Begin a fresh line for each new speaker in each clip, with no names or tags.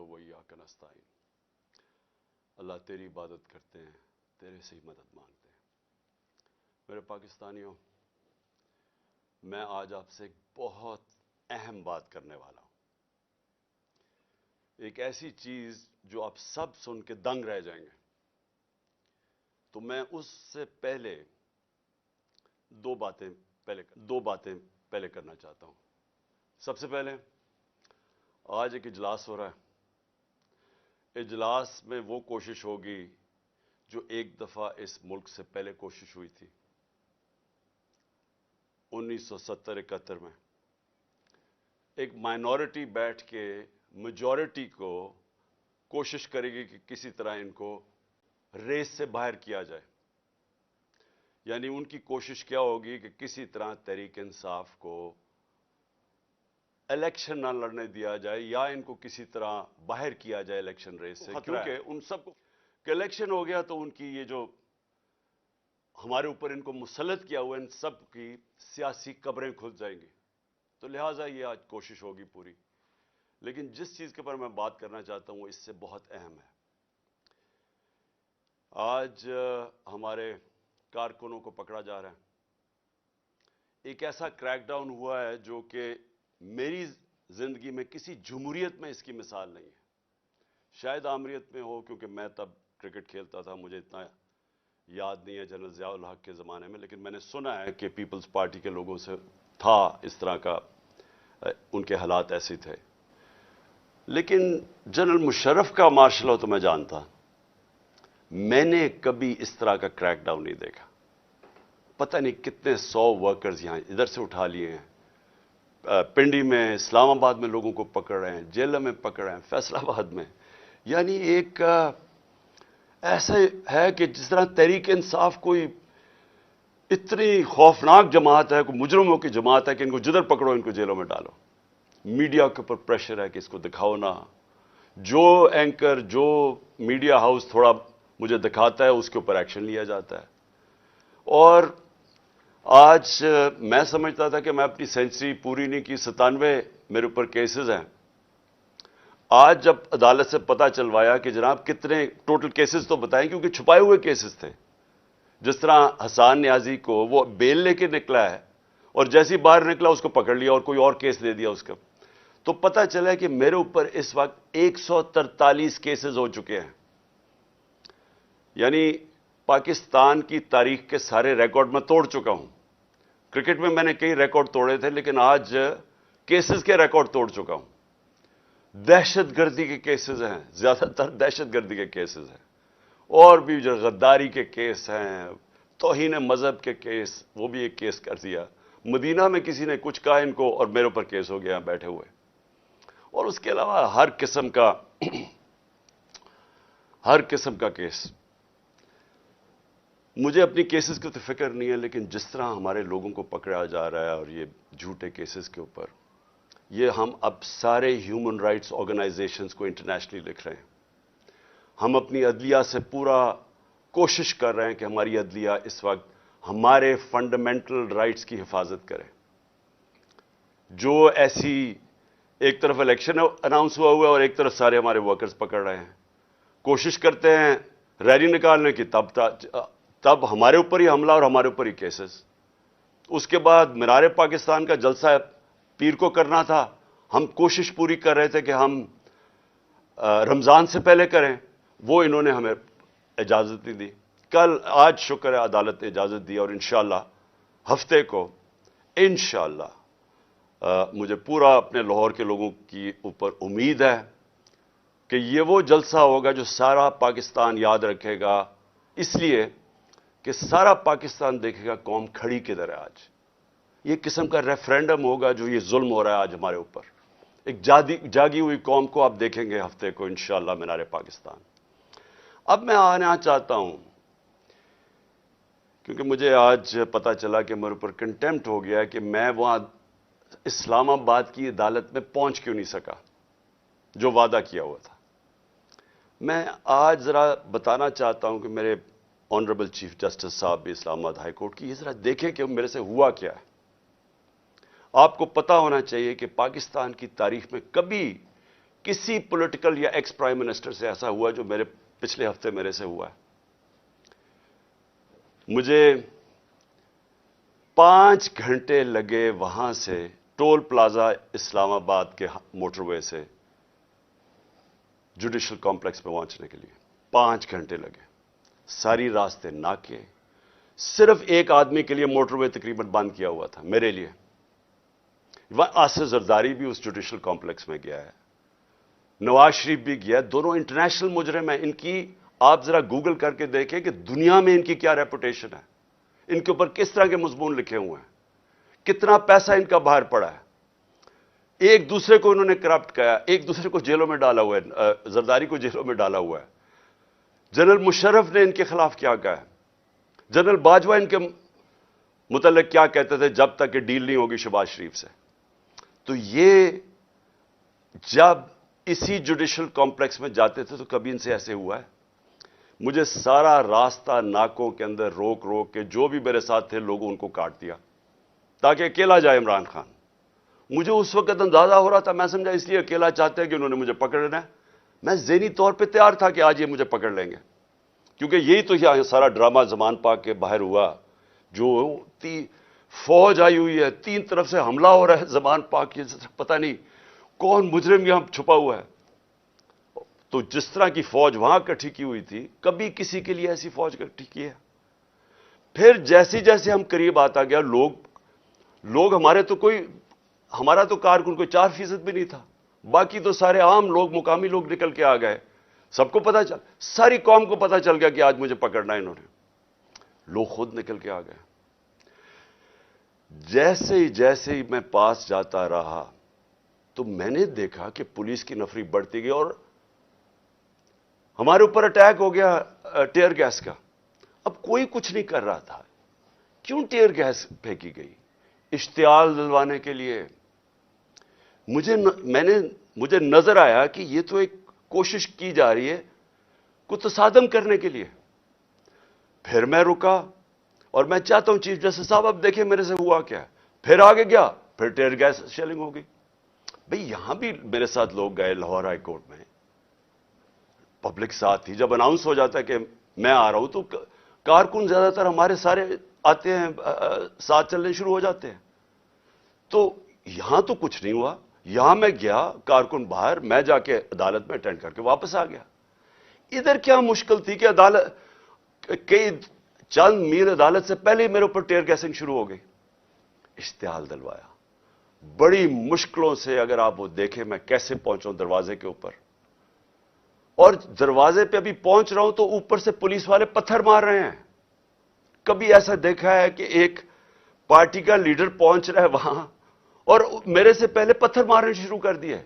व इय्याका नस्तईन। अल्लाह तेरी इबादत करते हैं, तेरे से ही मदद मांगते हैं। मेरे पाकिस्तानियों, मैं आज आपसे एक बहुत अहम बात करने वाला हूं। एक ऐसी चीज जो आप सब सुन के दंग रह जाएंगे। तो मैं उससे पहले दो बातें पहले करना चाहता हूं। सबसे पहले, आज एक इजलास हो रहा है। इजलास में वो कोशिश होगी जो एक दफा इस मुल्क से पहले कोशिश हुई थी 1970-71 में। एक माइनॉरिटी बैठ के मेजॉरिटी को कोशिश करेगी कि किसी तरह इनको रेस से बाहर किया जाए। यानी उनकी कोशिश क्या होगी कि किसी तरह तहरीक इंसाफ को इलेक्शन ना लड़ने दिया जाए या इनको किसी तरह बाहर किया जाए इलेक्शन रेस से, क्योंकि उन सबको इलेक्शन हो गया तो उनकी ये जो हमारे ऊपर इनको मुसल्लत किया हुआ इन सब की सियासी कब्रें खुल जाएंगी। तो लिहाजा ये आज कोशिश होगी पूरी। लेकिन जिस चीज के ऊपर मैं बात करना चाहता हूं वो इससे बहुत अहम है। आज हमारे कारकुनों को पकड़ा जा रहा है। एक ऐसा क्रैकडाउन हुआ है जो कि मेरी जिंदगी में किसी जमहूरियत में इसकी मिसाल नहीं है। शायद आमरीत में हो, क्योंकि मैं तब क्रिकेट खेलता था, मुझे इतना याद नहीं है जनरल ज़िया-उल हक के ज़माने में, लेकिन मैंने सुना है कि पीपल्स पार्टी के लोगों से था इस तरह का, उनके हालात ऐसे थे। लेकिन जनरल मुशर्रफ का मार्शल लॉ तो मैं जानता, मैंने कभी इस तरह का क्रैकडाउन नहीं देखा। पता नहीं कितने 100 वर्कर्स यहां इधर से उठा लिए हैं, पिंडी में, इस्लामाबाद में लोगों को पकड़ रहे हैं, जेल में पकड़ रहे हैं, फैसलाबाद में। यानी एक ऐसा है कि जिस तरह तहरीक इंसाफ कोई इतनी खौफनाक जमात है, कोई मुजरमों की जमात है कि इनको जिधर पकड़ो इनको जेलों में डालो। मीडिया के ऊपर प्रेशर है कि इसको दिखाओ ना। जो एंकर, जो मीडिया हाउस थोड़ा मुझे दिखाता है उसके ऊपर एक्शन लिया जाता है। और आज मैं समझता था कि मैं अपनी सेंचुरी पूरी नहीं की, 97 मेरे ऊपर केसेस हैं। आज जब अदालत से पता चलवाया कि जनाब कितने टोटल केसेस तो बताएं, क्योंकि छुपाए हुए केसेस थे। जिस तरह हसान नियाजी को वो बेल लेके निकला है और जैसे ही बाहर निकला उसको पकड़ लिया और कोई और केस दे दिया उसका। तो पता चला कि मेरे ऊपर इस वक्त 143 केसेस हो चुके हैं। यानी पाकिस्तान की तारीख के सारे रिकॉर्ड मैं तोड़ चुका हूं। क्रिकेट में मैंने कई रिकॉर्ड तोड़े थे, लेकिन आज केसेस के रिकॉर्ड तोड़ चुका हूं। दहशतगर्दी के केसेस हैं, ज्यादातर दहशतगर्दी के केसेस हैं, और भी जो गद्दारी के केस हैं, तौहीन मजहब के केस, वो भी एक केस कर दिया। मदीना में किसी ने कुछ कहा इनको और मेरे ऊपर केस हो गया बैठे हुए। और उसके अलावा हर किस्म का केस। मुझे अपनी केसेस की तो फिक्र नहीं है, लेकिन जिस तरह हमारे लोगों को पकड़ा जा रहा है और ये झूठे केसेस के ऊपर, ये हम अब सारे ह्यूमन राइट्स ऑर्गेनाइजेशंस को इंटरनेशनली लिख रहे हैं। हम अपनी अदलिया से पूरा कोशिश कर रहे हैं कि हमारी अदलिया इस वक्त हमारे फंडामेंटल राइट्स की हिफाजत करे। जो ऐसी एक तरफ इलेक्शन अनाउंस हुआ हुआ है और एक तरफ सारे हमारे वर्कर्स पकड़ रहे हैं, कोशिश करते हैं रैली निकालने की, तब हमारे ऊपर ही हमला और हमारे ऊपर ही केसेस। उसके बाद मीनार पाकिस्तान का जलसा पीर को करना था, हम कोशिश पूरी कर रहे थे कि हम रमजान से पहले करें, वो इन्होंने हमें इजाजत नहीं दी। आज शुक्र है अदालत ने इजाजत दी और इंशाअल्लाह हफ्ते को इंशाअल्लाह मुझे पूरा अपने लाहौर के लोगों की ऊपर उम्मीद है कि ये वो जलसा होगा जो सारा पाकिस्तान याद रखेगा, इसलिए कि सारा पाकिस्तान देखेगा कौम खड़ी किधर है। आज ये किस्म का रेफरेंडम होगा जो ये जुल्म हो रहा है आज हमारे ऊपर। एक जागी हुई कौम को आप देखेंगे हफ्ते को इंशाअल्लाह मीनार पाकिस्तान। अब मैं आना चाहता हूं, क्योंकि मुझे आज पता चला कि मेरे ऊपर कंटेम्प्ट हो गया कि मैं वहां इस्लामाबाद की अदालत में पहुंच क्यों नहीं सका जो वादा किया हुआ था। मैं आज जरा बताना चाहता हूं कि मेरे ऑनरेबल चीफ जस्टिस साहब भी इस्लामाबाद हाई कोर्ट की, ये जरा देखें कि मेरे से हुआ क्या है। आपको पता होना चाहिए कि पाकिस्तान की तारीख में कभी کسی پولیٹیکل یا ایکس پرائم منسٹر سے ایسا ہوا جو میرے پچھلے ہفتے میرے سے ہوا ہے. مجھے 5 گھنٹے لگے وہاں سے ٹول پلازا اسلام آباد کے موٹر وے سے جوڈیشل کمپلیکس پہ پہنچنے کے لیے. 5 گھنٹے لگے. ساری راستے ناکے. صرف ایک آدمی کے لیے موٹر وے تقریباً بند کیا ہوا تھا, میرے لیے. آصف زرداری بھی اس جوڈیشل کمپلیکس میں گیا ہے, نواز شریف بھی گیا. دونوں انٹرنیشنل مجرم ہیں. ان کی آپ ذرا گوگل کر کے دیکھیں کہ دنیا میں ان کی کیا ریپوٹیشن ہے, ان کے اوپر کس طرح کے مضمون لکھے ہوئے ہیں, کتنا پیسہ ان کا باہر پڑا ہے. ایک دوسرے کو انہوں نے کرپٹ کیا, ایک دوسرے کو جیلوں میں ڈالا ہوا ہے. زرداری کو جیلوں میں ڈالا ہوا ہے. جنرل مشرف نے ان کے خلاف کیا کہا ہے, جنرل باجوہ ان کے متعلق کیا کہتے تھے جب تک کہ ڈیل نہیں ہوگی شہباز شریف سے. تو یہ جب اسی جوڈیشل کمپلیکس میں جاتے تھے تو کبھی ان سے ایسے ہوا ہے. مجھے سارا راستہ ناکوں کے اندر روک روک کے جو بھی میرے ساتھ تھے لوگوں ان کو کاٹ دیا تاکہ اکیلا جائے عمران خان. مجھے اس وقت اندازہ ہو رہا تھا, میں سمجھا اس لیے اکیلا چاہتے ہیں کہ انہوں نے مجھے پکڑنا ہے. میں ذہنی طور پہ تیار تھا کہ آج یہ مجھے پکڑ لیں گے, کیونکہ یہی تو یہاں سارا ڈرامہ زمان پاک کے باہر ہوا. جو فوج آئی ہوئی ہے, 3 طرف سے حملہ ہو رہا ہے زمان پاک کی, پتہ نہیں کون مجرم یہاں چھپا ہوا ہے. تو جس طرح کی فوج وہاں اکٹھی کی ہوئی تھی, کبھی کسی کے لیے ایسی فوج اکٹھی کی ہے. پھر جیسے جیسے ہم قریب آتا گیا, لوگ ہمارا تو کارکن کوئی 4% بھی نہیں تھا, باقی تو سارے عام لوگ, مقامی لوگ نکل کے آ گئے. سب کو پتا چل, ساری قوم کو پتا چل گیا کہ آج مجھے پکڑنا ہے انہوں نے. لوگ خود نکل کے آ گئے. جیسے ہی میں پاس جاتا رہا تو میں نے دیکھا کہ پولیس کی نفری بڑھتی گئی اور ہمارے اوپر اٹیک ہو گیا ٹیئر گیس کا. اب کوئی کچھ نہیں کر رہا تھا. کیوں ٹیئر گیس پھینکی گئی؟ اشتعال دلوانے کے لیے. مجھے نظر آیا کہ یہ تو ایک کوشش کی جا رہی ہے کو تصادم کرنے کے لیے. پھر میں رکا اور میں چاہتا ہوں چیف جسٹس صاحب اب دیکھیں میرے سے ہوا کیا ہے. پھر آگے گیا, پھر ٹیئر گیس شیلنگ ہو گئی. بھئی یہاں بھی میرے ساتھ لوگ گئے لاہور ہائی کورٹ میں, پبلک ساتھ تھی. جب اناؤنس ہو جاتا ہے کہ میں آ رہا ہوں تو کارکن زیادہ تر ہمارے سارے آتے ہیں, ساتھ چلنے شروع ہو جاتے ہیں. تو یہاں تو کچھ نہیں ہوا. یہاں میں گیا, کارکن باہر, میں جا کے عدالت میں اٹینڈ کر کے واپس آ گیا. ادھر کیا مشکل تھی کہ عدالت کئی چند میل عدالت سے پہلے ہی میرے اوپر ٹیئر گیسنگ شروع ہو گئی. اشتعال دلوایا بڑی مشکلوں سے. اگر آپ وہ دیکھیں میں کیسے پہنچا ہوں دروازے کے اوپر, اور دروازے پہ ابھی پہنچ رہا ہوں تو اوپر سے پولیس والے پتھر مار رہے ہیں. کبھی ایسا دیکھا ہے کہ ایک پارٹی کا لیڈر پہنچ رہا ہے وہاں اور میرے سے پہلے پتھر مارنے شروع کر دیے.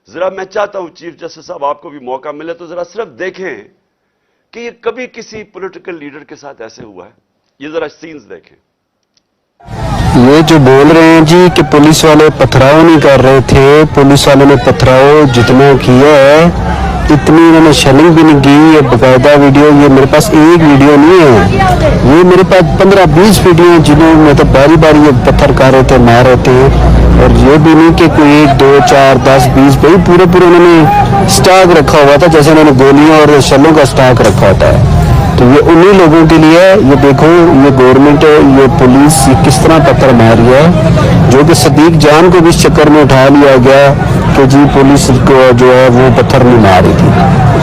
ذرا میں چاہتا ہوں چیف جسٹس صاحب آپ کو بھی موقع ملے تو ذرا صرف دیکھیں کہ یہ کبھی کسی پولیٹیکل لیڈر کے ساتھ ایسے ہوا ہے. یہ ذرا سینز دیکھیں.
یہ جو بول رہے ہیں جی کہ پولیس والے پتھراؤ نہیں کر رہے تھے, پولیس والوں نے پتھراؤ جتنا کیا ہے اتنی انہوں نے شیلنگ بھی نہیں کی. یہ باقاعدہ ویڈیو, یہ میرے پاس ایک ویڈیو نہیں ہے, یہ میرے پاس 15-20 ویڈیو ہیں جنہوں میں تو باری باری یہ پتھر کر رہے تھے, مار رہے تھے. اور یہ بھی نہیں کہ کوئی 1 2 4 10 20 بھائی پورے انہوں نے سٹاک رکھا ہوا تھا, جیسے انہوں نے گولیاں اور شلوں کا سٹاک رکھا ہوتا ہے. تو یہ انہی لوگوں کے لیے, یہ دیکھو یہ گورنمنٹ, یہ پولیس یہ کس طرح پتھر مار رہی ہے, جو کہ صدیق جان کو بھی اس چکر میں اٹھا لیا گیا کہ جی پولیس کو جو ہے وہ پتھر نہیں مار رہی تھی.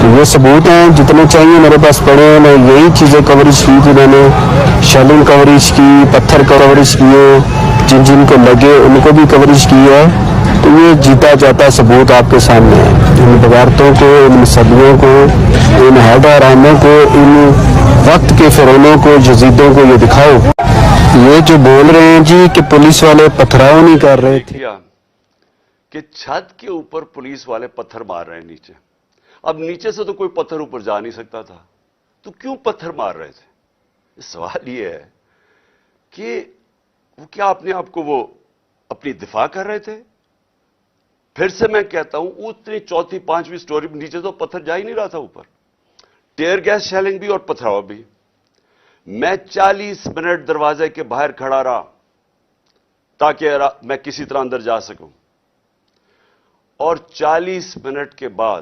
تو یہ ثبوت ہیں جتنے چاہیے میرے پاس پڑے ہیں. میں یہی چیزیں کوریج کی تھی, میں نے شیلنگ کوریج کی, پتھر کوریج کیے, جن کو لگے ان کو بھی کوریج کی ہے. تو یہ جیتا جاتا ثبوت آپ کے سامنے ہے. ان بغاوتوں کو, ان صدیوں کو, ان حیدراموں کو, ان وقت کے فرعونوں کو, یزیدوں کو یہ دکھاؤ. یہ جو بول رہے ہیں جی کہ پولیس والے پتھراؤ نہیں کر رہے تھے
کہ چھت کے اوپر پولیس والے پتھر مار رہے ہیں نیچے. اب نیچے سے تو کوئی پتھر اوپر جا نہیں سکتا تھا, تو کیوں پتھر مار رہے تھے؟ سوال یہ ہے کہ وہ کیا اپنے آپ کو وہ اپنی دفاع کر رہے تھے؟ پھر سے میں کہتا ہوں اتنی 4تھی 5ویں سٹوری نیچے تو پتھر جا ہی نہیں رہا تھا اوپر. ٹیئر گیس شیلنگ بھی اور پتھراؤ بھی. میں 40 منٹ دروازے کے باہر کھڑا رہا تاکہ میں کسی طرح اندر جا سکوں. اور 40 منٹ کے بعد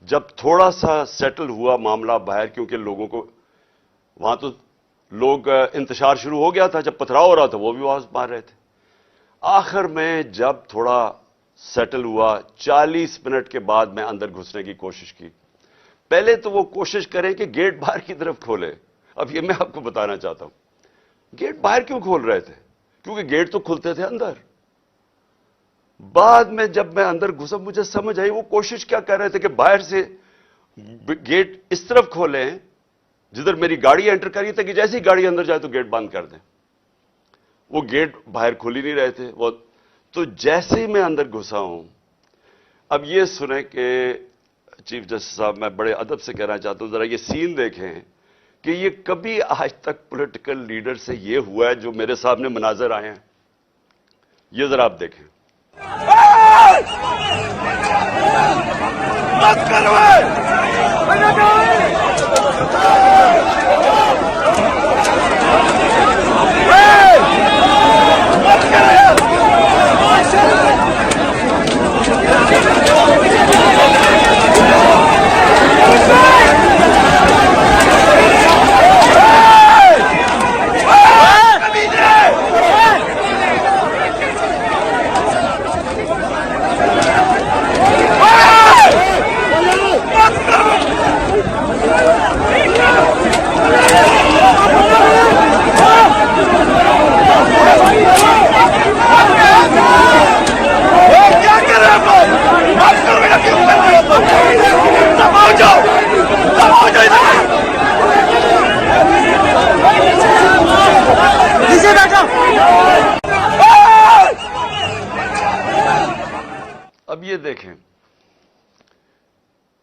جب تھوڑا سا سیٹل ہوا معاملہ باہر، کیونکہ لوگوں کو وہاں تو لوگ انتشار شروع ہو گیا تھا، جب پتھراؤ ہو رہا تھا وہ بھی آواز مار رہے تھے، آخر میں جب تھوڑا سیٹل ہوا 40 منٹ کے بعد میں اندر گھسنے کی کوشش کی. پہلے تو وہ کوشش کریں کہ گیٹ باہر کی طرف کھولے. اب یہ میں آپ کو بتانا چاہتا ہوں گیٹ باہر کیوں کھول رہے تھے، کیونکہ گیٹ تو کھلتے تھے اندر. بعد میں جب میں اندر گھسا مجھے سمجھ آئی وہ کوشش کیا کر رہے تھے کہ باہر سے گیٹ اس طرف کھولیں جدھر میری گاڑی انٹر کری تھی، کہ جیسے ہی گاڑی اندر جائے تو گیٹ بند کر دیں. وہ گیٹ باہر کھول ہی نہیں رہے تھے وہ. تو جیسے ہی میں اندر گھسا ہوں، اب یہ سنیں کہ چیف جسٹس صاحب میں بڑے ادب سے کہنا چاہتا ہوں ذرا یہ سین دیکھیں کہ یہ کبھی آج تک پولیٹیکل لیڈر سے یہ ہوا ہے جو میرے سامنے مناظر آئے ہیں. یہ ذرا آپ دیکھیں. اب یہ دیکھیں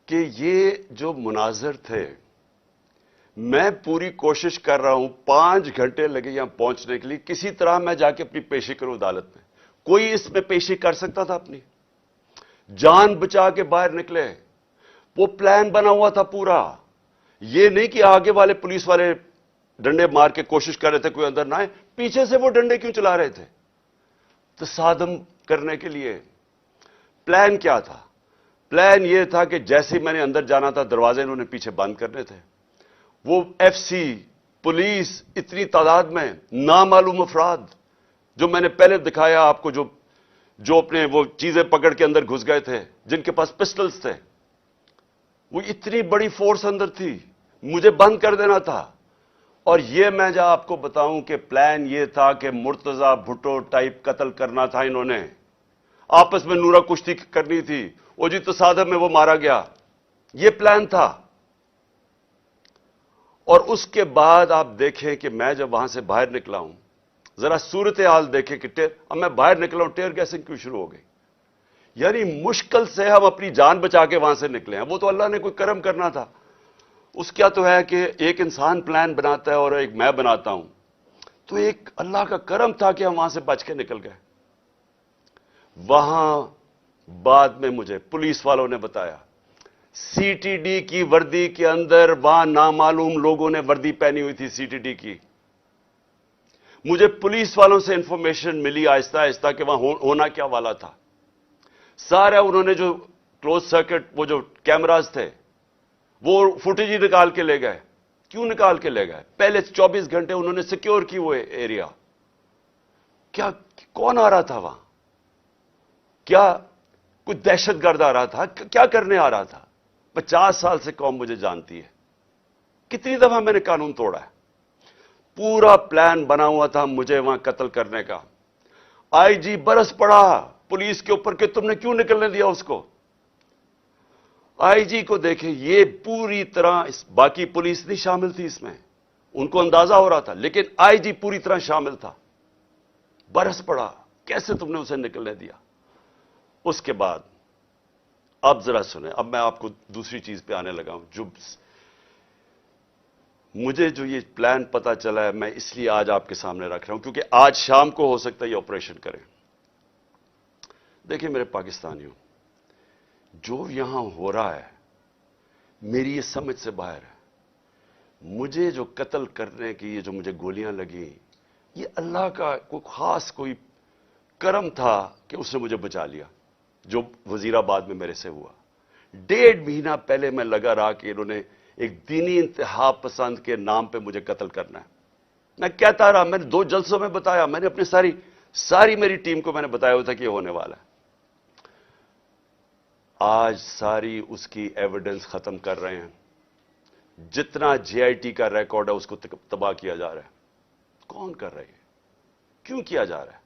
کہ یہ جو مناظر تھے، میں پوری کوشش کر رہا ہوں، 5 گھنٹے لگے یہاں پہنچنے کے لیے، کسی طرح میں جا کے اپنی پیشی کروں عدالت میں. کوئی اس میں پیشی کر سکتا تھا اپنی؟ جان بچا کے باہر نکلے. وہ پلان بنا ہوا تھا پورا. یہ نہیں کہ آگے والے پولیس والے ڈنڈے مار کے کوشش کر رہے تھے کوئی اندر نہ آئے، پیچھے سے وہ ڈنڈے کیوں چلا رہے تھے؟ تصادم کرنے کے لیے. پلان کیا تھا؟ پلان یہ تھا کہ جیسے میں نے اندر جانا تھا دروازے انہوں نے پیچھے بند کرنے تھے. وہ ایف سی پولیس اتنی تعداد میں نامعلوم افراد جو میں نے پہلے دکھایا آپ کو، جو اپنے وہ چیزیں پکڑ کے اندر گھس گئے تھے، جن کے پاس پسٹلز تھے، وہ اتنی بڑی فورس اندر تھی، مجھے بند کر دینا تھا. اور یہ میں جا آپ کو بتاؤں کہ پلان یہ تھا کہ مرتضی بھٹو ٹائپ قتل کرنا تھا انہوں نے. آپس میں نورا کشتی کرنی تھی، وہ جی تصادم میں وہ مارا گیا. یہ پلان تھا. اور اس کے بعد آپ دیکھیں کہ میں جب وہاں سے باہر نکلا ہوں، ذرا صورتحال دیکھیں کہ اب میں باہر نکلا ہوں، ٹیئر گیسنگ کیوں شروع ہو گئی. یعنی مشکل سے ہم اپنی جان بچا کے وہاں سے نکلے ہیں. وہ تو اللہ نے کوئی کرم کرنا تھا. اس کیا تو ہے کہ ایک انسان پلان بناتا ہے اور ایک میں بناتا ہوں، تو ایک اللہ کا کرم تھا کہ ہم وہاں سے بچ کے نکل گئے. وہاں بعد میں مجھے پولیس والوں نے بتایا سی ٹی ڈی کی وردی کے اندر وہاں نامعلوم لوگوں نے وردی پہنی ہوئی تھی سی ٹی ڈی کی. مجھے پولیس والوں سے انفارمیشن ملی آہستہ آہستہ کہ وہاں ہونا کیا والا تھا. سارا انہوں نے جو کلوز سرکٹ وہ جو کیمراز تھے وہ فوٹیج ہی نکال کے لے گئے. کیوں نکال کے لے گئے؟ پہلے 24 گھنٹے انہوں نے سیکیور کی وہ ایریا. کیا کون آ رہا تھا وہاں؟ کیا کوئی دہشت گرد آ رہا تھا؟ کیا کرنے آ رہا تھا؟ 50 سال سے قوم مجھے جانتی ہے. کتنی دفعہ میں نے قانون توڑا ہے. پورا پلان بنا ہوا تھا مجھے وہاں قتل کرنے کا. آئی جی برس پڑا پولیس کے اوپر کہ تم نے کیوں نکلنے دیا اس کو. آئی جی کو دیکھیں، یہ پوری طرح باقی پولیس نہیں شامل تھی اس میں، ان کو اندازہ ہو رہا تھا، لیکن آئی جی پوری طرح شامل تھا. برس پڑا کیسے تم نے اسے نکلنے دیا. اس کے بعد اب ذرا سنیں، اب میں آپ کو دوسری چیز پہ آنے لگا ہوں. مجھے جو یہ پلان پتا چلا ہے میں اس لیے آج آپ کے سامنے رکھ رہا ہوں کیونکہ آج شام کو ہو سکتا ہے یہ آپریشن کریں. دیکھیں میرے پاکستانیوں، جو یہاں ہو رہا ہے میری یہ سمجھ سے باہر ہے. مجھے جو قتل کرنے کی یہ جو مجھے گولیاں لگیں، یہ اللہ کا کوئی خاص کوئی کرم تھا کہ اس نے مجھے بچا لیا. जो वजीराबाद में मेरे से हुआ। 1.5 महीना पहले मैं लगा रहा कि इन्होंने एक दीनी इंतहा पसंद के नाम पे मुझे कत्ल करना है। मैं कहता रहा, मैंने 2 जलसों में बताया, मैंने अपनी सारी मेरी टीम को मैंने बताया हुआ था कि ये होने वाला है। आज सारी उसकी एविडेंस खत्म कर रहे हैं। जितना जेआईटी का रिकॉर्ड है उसको तबाह किया जा रहा है। कौन कर रही है? क्यों किया जा रहा है?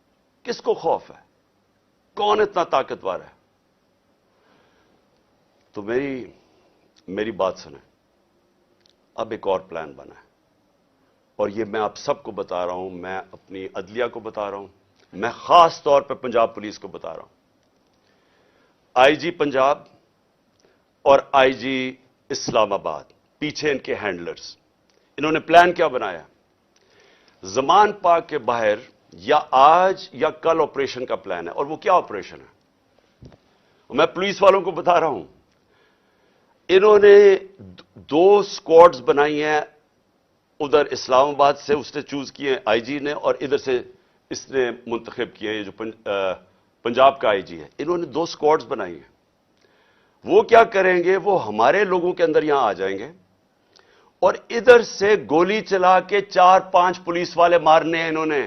किसको खौफ है? कौन इतना ताकतवर है? तो मेरी बात सुने। अब एक और प्लान बना है और ये मैं आप सबको बता रहा हूं, मैं अपनी अदलिया को बता रहा हूं, मैं खास तौर पर पंजाब पुलिस को बता रहा हूं। आईजी पंजाब और आईजी इस्लामाबाद, पीछे इनके हैंडलर्स, इन्होंने प्लान क्या बनाया? ज़मान पार्क के बाहर या आज या कल ऑपरेशन का प्लान है। और वो क्या ऑपरेशन है? मैं पुलिस वालों को बता रहा हूं, इन्होंने 2 स्क्वाड्स बनाई हैं। उधर इस्लामाबाद से उसने चूज किए आईजी ने, और इधर से इसने मुंतखब किए, ये जो पंजाब का आईजी है। इन्होंने 2 स्क्वाड्स बनाई हैं। वो क्या करेंगे? वो हमारे लोगों के अंदर यहां आ जाएंगे और इधर से गोली चला के 4-5 पुलिस वाले मारने हैं इन्होंने।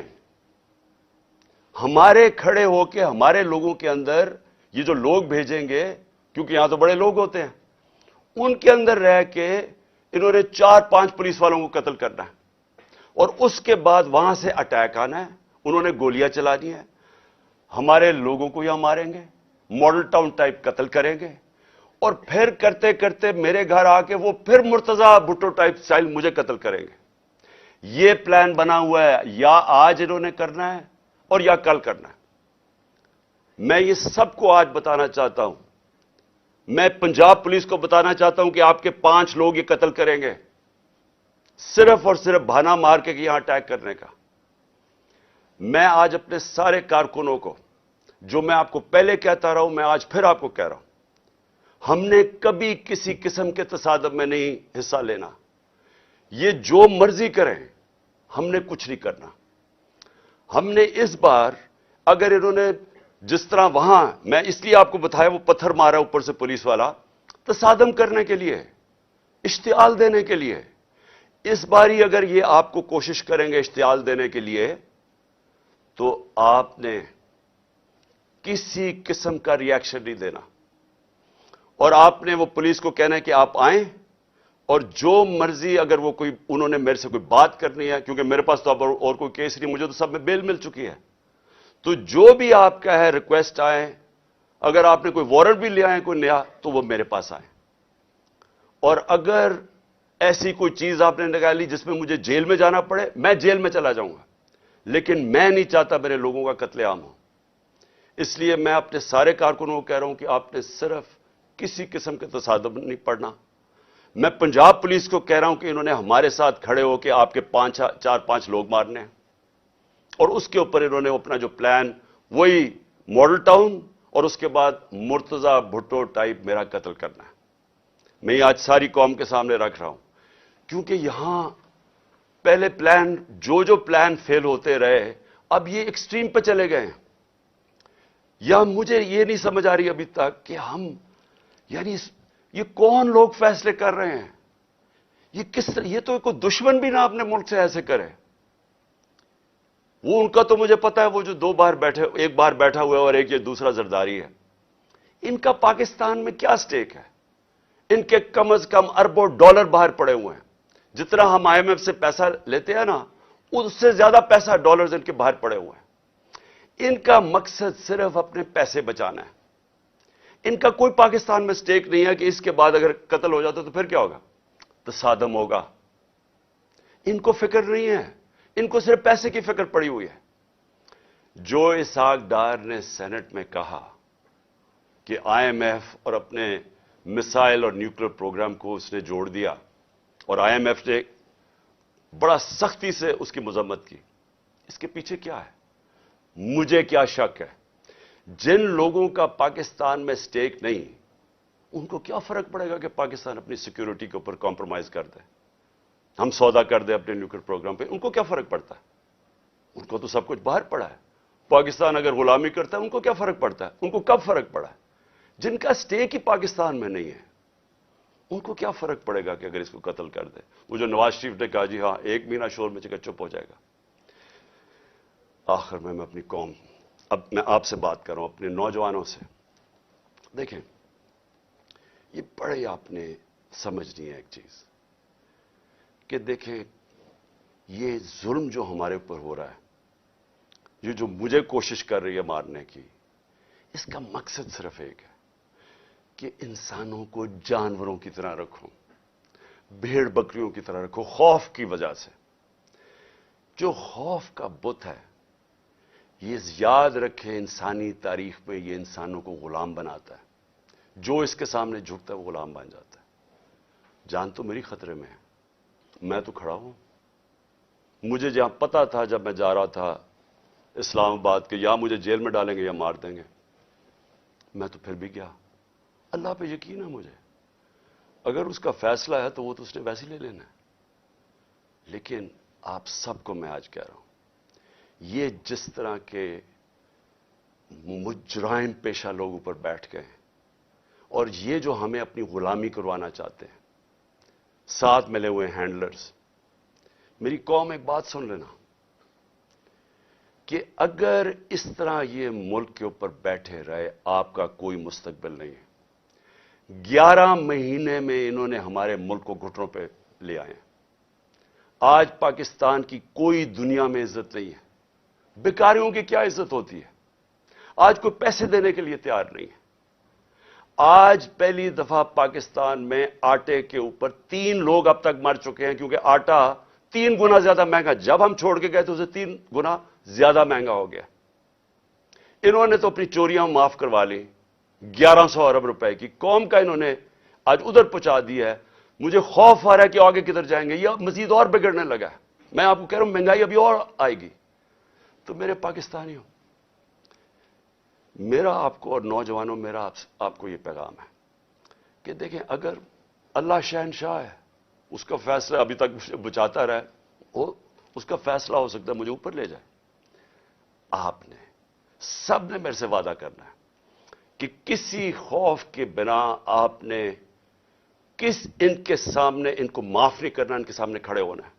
हमारे खड़े होके हमारे लोगों के अंदर ये जो लोग भेजेंगे, क्योंकि यहां तो बड़े लोग होते हैं, उनके अंदर रह के इन्होंने 4-5 पुलिस वालों को कत्ल करना है और उसके बाद वहां से अटैक आना है। उन्होंने गोलियां चलानी है, हमारे लोगों को यहां मारेंगे, मॉडल टाउन टाइप कत्ल करेंगे और फिर करते करते मेरे घर आके वो फिर मुर्तजा भुट्टो टाइप स्टाइल मुझे कत्ल करेंगे। ये प्लान बना हुआ है, या आज इन्होंने करना है और या कल करना है। मैं ये सबको आज बताना चाहता हूं। मैं पंजाब पुलिस को बताना चाहता हूं कि आपके 5 लोग ये कत्ल करेंगे, सिर्फ और सिर्फ बहाना मार के कि यहां अटैक करने का। मैं आज अपने सारे कारकुनों को, जो मैं आपको पहले कहता रहा हूं, मैं आज फिर आपको कह रहा हूं, हमने कभी किसी किस्म के तसादम में नहीं हिस्सा लेना। ये जो मर्जी करें, हमने कुछ नहीं करना। हमने इस बार, अगर इन्होंने जिस तरह वहां, मैं इसलिए आपको बताया, वो पत्थर मारा ऊपर से पुलिस वाला, तसादम करने के लिए, इश्तियाल देने के लिए। इस बारी अगर ये आपको कोशिश करेंगे इश्तियाल देने के लिए, तो आपने किसी किस्म का रिएक्शन नहीं देना और आपने वो पुलिस को कहना है कि आप आएं और जो मर्जी, अगर वो कोई, उन्होंने मेरे से कोई बात करनी है, क्योंकि मेरे पास तो अब और कोई केस नहीं, मुझे तो सब में बेल मिल चुकी है, तो जो भी आपका है रिक्वेस्ट आए, अगर आपने कोई वारंट भी ले आए कोई नया, तो वो मेरे पास आए। और अगर ऐसी कोई चीज आपने निकाली जिसमें मुझे जेल में जाना पड़े, मैं जेल में चला जाऊंगा, लेकिन मैं नहीं चाहता मेरे लोगों का कत्लेआम हो। इसलिए मैं अपने सारे कारकुनों को कह रहा हूं कि आपने सिर्फ किसी किस्म के तसादम नहीं पड़ना। मैं पंजाब पुलिस को कह रहा हूं कि इन्होंने हमारे साथ खड़े होकर आपके 4-5 लोग मारने हैं और उसके ऊपर इन्होंने अपना जो प्लान, वही मॉडल टाउन और उसके बाद मुर्तजा भुट्टो टाइप मेरा कत्ल करना है। मैं आज सारी कौम के सामने रख रहा हूं, क्योंकि यहां पहले प्लान, जो प्लान फेल होते रहे, अब ये एक्सट्रीम पे चले गए हैं। या मुझे ये नहीं समझ आ रही अभी तक कि हम, यानी ये कौन लोग फैसले कर रहे हैं? ये तो कोई दुश्मन भी ना अपने मुल्क से ऐसे करे। वो उनका तो मुझे पता है, वो जो 2 बार बैठे, एक बार बैठा हुआ है और एक ये दूसरा जरदारी है। इनका पाकिस्तान में क्या स्टेक है? इनके कम से कम अरबों डॉलर बाहर पड़े हुए हैं। जितना हम IMF से पैसा लेते हैं ना, उससे ज्यादा पैसा डॉलर्स इनके बाहर पड़े हुए हैं। इनका मकसद सिर्फ अपने पैसे बचाना है। इनका कोई पाकिस्तान में स्टेक नहीं है कि इसके बाद अगर कत्ल हो जाता तो फिर क्या होगा, तसादम होगा। इनको फिक्र नहीं है, इनको सिर्फ पैसे की फिक्र पड़ी हुई है। जो इसहाक डार ने सेनेट में कहा कि IMF और अपने मिसाइल और न्यूक्लियर प्रोग्राम को उसने जोड़ दिया, और IMF ने बड़ा सख्ती से उसकी मजम्मत की, इसके पीछे क्या है? मुझे क्या शक है? जिन लोगों का पाकिस्तान में स्टेक नहीं, उनको क्या फर्क पड़ेगा कि पाकिस्तान अपनी सिक्योरिटी के ऊपर कॉम्प्रोमाइज कर दे, हम सौदा कर दे अपने न्यूक्लियर प्रोग्राम पे? उनको क्या फर्क पड़ता है? उनको तो सब कुछ बाहर पड़ा है। पाकिस्तान अगर गुलामी करता है, उनको क्या फर्क पड़ता है? उनको कब फर्क पड़ा है? जिनका स्टेक ही पाकिस्तान में नहीं है, उनको क्या फर्क पड़ेगा कि अगर इसको कत्ल कर दे। वो जो नवाज शरीफ ने कहा जी हां 1 महीना शोर में चिकर चुप हो जाएगा। आखिर में मैं अपनी कौम, अब मैं आपसे बात कर रहा हूं, अपने नौजवानों से। देखें, ये बड़े आपने समझनी है एक चीज कि देखें, ये जुल्म जो हमारे ऊपर हो रहा है, ये जो मुझे कोशिश कर रही है मारने की, इसका मकसद सिर्फ एक है कि इंसानों को जानवरों की तरह रखो, भेड़ बकरियों की तरह रखो, खौफ की वजह से। जो खौफ का बुत है, ये याद रखे, इंसानी तारीख में ये इंसानों को गुलाम बनाता है। जो इसके सामने झुकता है वो गुलाम बन जाता है। जान तो मेरी खतरे में है, मैं तो खड़ा हूं। मुझे जहां पता था जब मैं जा रहा था इस्लामाबाद के, या मुझे जेल में डालेंगे या मार देंगे, मैं तो फिर भी गया। अल्लाह पे यकीन है मुझे, अगर उसका फैसला है तो वो तो उसने वैसे ही ले लेना है। लेकिन आप सबको मैं आज कह रहा हूं, ये जिस तरह के मुजराइम पेशा लोग ऊपर बैठ गए हैं और ये जो हमें अपनी गुलामी करवाना चाहते हैं, साथ मिले हुए हैंडलर्स, मेरी कौम एक बात सुन लेना कि अगर इस तरह ये मुल्क के ऊपर बैठे रहे, आपका कोई मुस्तकबिल नहीं है। 11 महीने में इन्होंने हमारे मुल्क को घुटनों पे ले आए। आज पाकिस्तान की कोई दुनिया में इज्जत नहीं है। बेकारियों की क्या इज्जत होती है? आज कोई पैसे देने के लिए तैयार नहीं है। आज पहली दफा पाकिस्तान में आटे के ऊपर 3 लोग अब तक मर चुके हैं, क्योंकि आटा 3 गुना ज्यादा महंगा, जब हम छोड़ के गए तो उसे 3 गुना ज्यादा महंगा हो गया। इन्होंने तो अपनी चोरियां माफ करवा ली, 1100 अरब रुपए की कौम का इन्होंने आज उधर पहुंचा दिया है। मुझे खौफ आ रहा है कि आगे किधर जाएंगे, या मजीद और बिगड़ने लगा है। मैं आपको कह रहा हूं महंगाई अभी और आएगी। तो मेरे पाकिस्तानियों, मेरा आपको और नौजवानों, मेरा आपको यह पैगाम है कि देखें, अगर अल्लाह शहनशाह है, उसका फैसला अभी तक मुझे बचाता रहा, उसका फैसला हो सकता है मुझे ऊपर ले जाए। आपने सबने मेरे से वादा करना है कि किसी खौफ के बिना आपने इनके सामने, इनको माफ नहीं करना, इनके सामने खड़े होना है।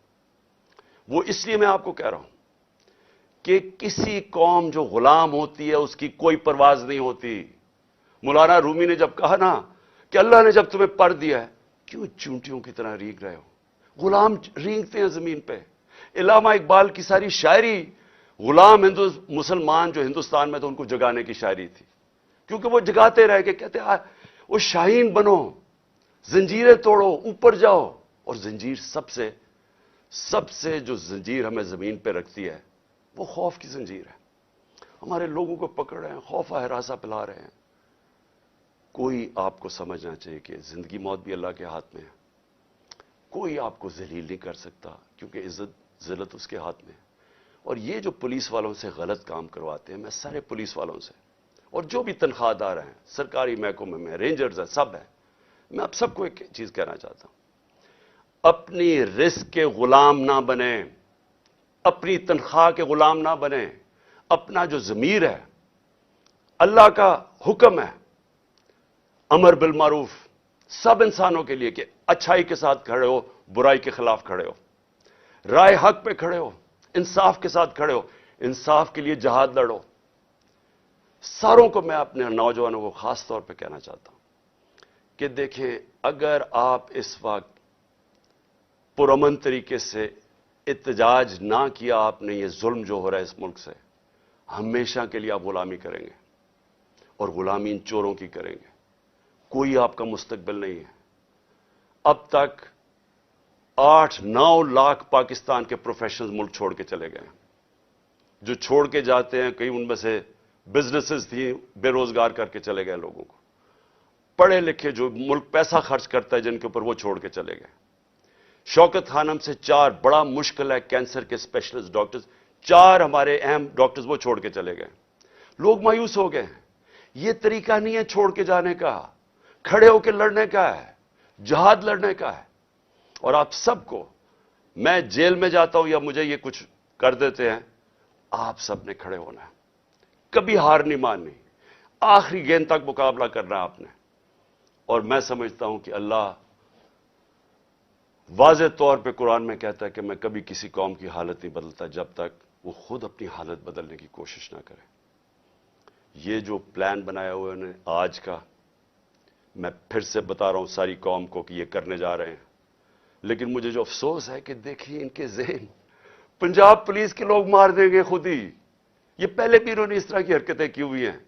वो इसलिए मैं आपको कह रहा हूं कि किसी कौम जो गुलाम होती है उसकी कोई परवाज नहीं होती। मौलाना रूमी ने जब कहा ना कि अल्लाह ने जब तुम्हें पर दिया है, क्यों चूंटियों की तरह रींग रहे हो? गुलाम रींगते हैं जमीन पे। इलामा इकबाल की सारी शायरी गुलाम मुसलमान जो हिंदुस्तान में थे उनको जगाने की शायरी थी, क्योंकि वो जगाते रह के कहते वो शाहीन बनो, जंजीरें तोड़ो, ऊपर जाओ। और जंजीर सबसे जो जंजीर हमें जमीन पे रखती है वो खौफ की जंजीर है। हमारे लोगों को पकड़ रहे हैं, खौफा हरासा पिला रहे हैं। कोई आपको समझना चाहिए कि जिंदगी मौत भी अल्लाह के हाथ में है। कोई आपको जलील नहीं कर सकता, क्योंकि इज्जत जिल्लत उसके हाथ में है। और ये जो पुलिस वालों से गलत काम करवाते हैं, मैं सारे पुलिस वालों से और जो भी तनख्वाहदार हैं, सरकारी महकमे में रेंजर्स हैं, सब हैं, मैं आप सबको एक चीज कहना चाहता हूं, अपनी रिस्क के गुलाम ना बने, अपनी तनख्वाह के गुलाम ना बने। अपना जो ज़मीर है, अल्लाह का हुक्म है अमर बिल मारूफ सब इंसानों के लिए कि अच्छाई के साथ खड़े हो, बुराई के खिलाफ खड़े हो, राय हक पे खड़े हो, इंसाफ के साथ खड़े हो, इंसाफ के लिए जहाद लड़ो। सारों को मैं अपने नौजवानों को खास तौर पे कहना चाहता हूं कि देखें, अगर आप इस वक्त पुरअमन तरीके से इत्तेजाज ना किया आपने, ये जुल्म जो हो रहा है इस मुल्क से, हमेशा के लिए आप गुलामी करेंगे और गुलामी इन चोरों की करेंगे। कोई आपका मुस्तकबिल नहीं है। अब तक 8-9 लाख पाकिस्तान के प्रोफेशनल्स मुल्क छोड़ के चले गए हैं। जो छोड़ के जाते हैं, कई उनमें से बिजनेसेस थी, बेरोजगार करके चले गए लोगों को। पढ़े लिखे जो मुल्क पैसा खर्च करता है जिनके ऊपर, वो छोड़ के चले गए। शौकत खानम से 4 बड़ा मुश्किल है कैंसर के स्पेशलिस्ट डॉक्टर्स, 4 हमारे अहम डॉक्टर्स वो छोड़ के चले गए। लोग मायूस हो गए हैं। ये तरीका नहीं है छोड़ के जाने का, खड़े होकर लड़ने का है, जहाद लड़ने का है। और आप सबको, मैं जेल में जाता हूं या मुझे ये कुछ कर देते हैं, आप सबने खड़े होना है, कभी हार नहीं माननी। آخری گیند تک مقابلہ کرنا ہے آپ نے. اور میں سمجھتا ہوں کہ اللہ واضح طور پہ قرآن میں کہتا ہے کہ میں کبھی کسی قوم کی حالت نہیں بدلتا جب تک وہ خود اپنی حالت بدلنے کی کوشش نہ کرے. یہ جو پلان بنایا ہوا ہے آج کا، میں پھر سے بتا رہا ہوں ساری قوم کو کہ یہ کرنے جا رہے ہیں. لیکن مجھے جو افسوس ہے کہ دیکھیے ان کے ذہن، پنجاب پولیس کے لوگ مار دیں گے خود ہی. یہ پہلے بھی انہوں نے اس طرح کی حرکتیں کی ہوئی ہیں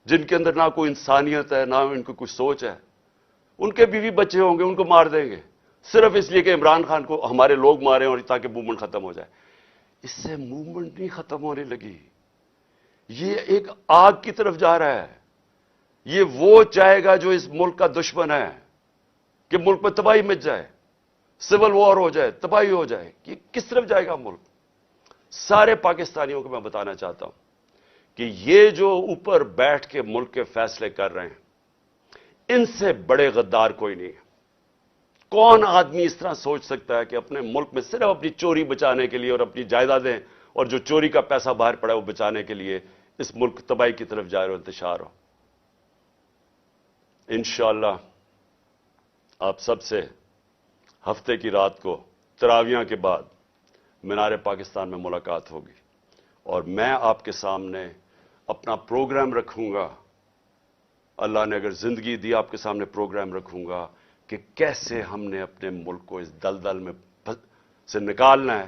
جن کے اندر نہ کوئی انسانیت ہے نہ ان کو کچھ سوچ ہے. ان کے بیوی بچے ہوں گے، ان کو مار دیں گے صرف اس لیے کہ عمران خان کو ہمارے لوگ مارے اور تاکہ موومنٹ ختم ہو جائے. اس سے موومنٹ نہیں ختم ہونے لگی، یہ ایک آگ کی طرف جا رہا ہے. یہ وہ چاہے گا جو اس ملک کا دشمن ہے کہ ملک میں تباہی مچ جائے، سول وار ہو جائے، تباہی ہو جائے. یہ کس طرف جائے گا ملک؟ سارے پاکستانیوں کو میں بتانا چاہتا ہوں کہ یہ جو اوپر بیٹھ کے ملک کے فیصلے کر رہے ہیں، ان سے بڑے غدار کوئی نہیں ہے. کون آدمی اس طرح سوچ سکتا ہے کہ اپنے ملک میں صرف اپنی چوری بچانے کے لیے اور اپنی جائیدادیں اور جو چوری کا پیسہ باہر پڑا ہے وہ بچانے کے لیے اس ملک تباہی کی طرف جائے اور انتشار ہو؟ انشاءاللہ آپ سب سے ہفتے کی رات کو تراویحاں کے بعد مینار پاکستان میں ملاقات ہوگی اور میں آپ کے سامنے اپنا پروگرام رکھوں گا. اللہ نے اگر زندگی دی آپ کے سامنے پروگرام رکھوں گا کہ کیسے ہم نے اپنے ملک کو اس دلدل میں سے نکالنا ہے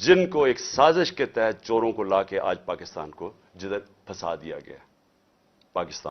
جن کو ایک سازش کے تحت چوروں کو لا کے آج پاکستان کو جدھر پھنسا دیا گیا. پاکستان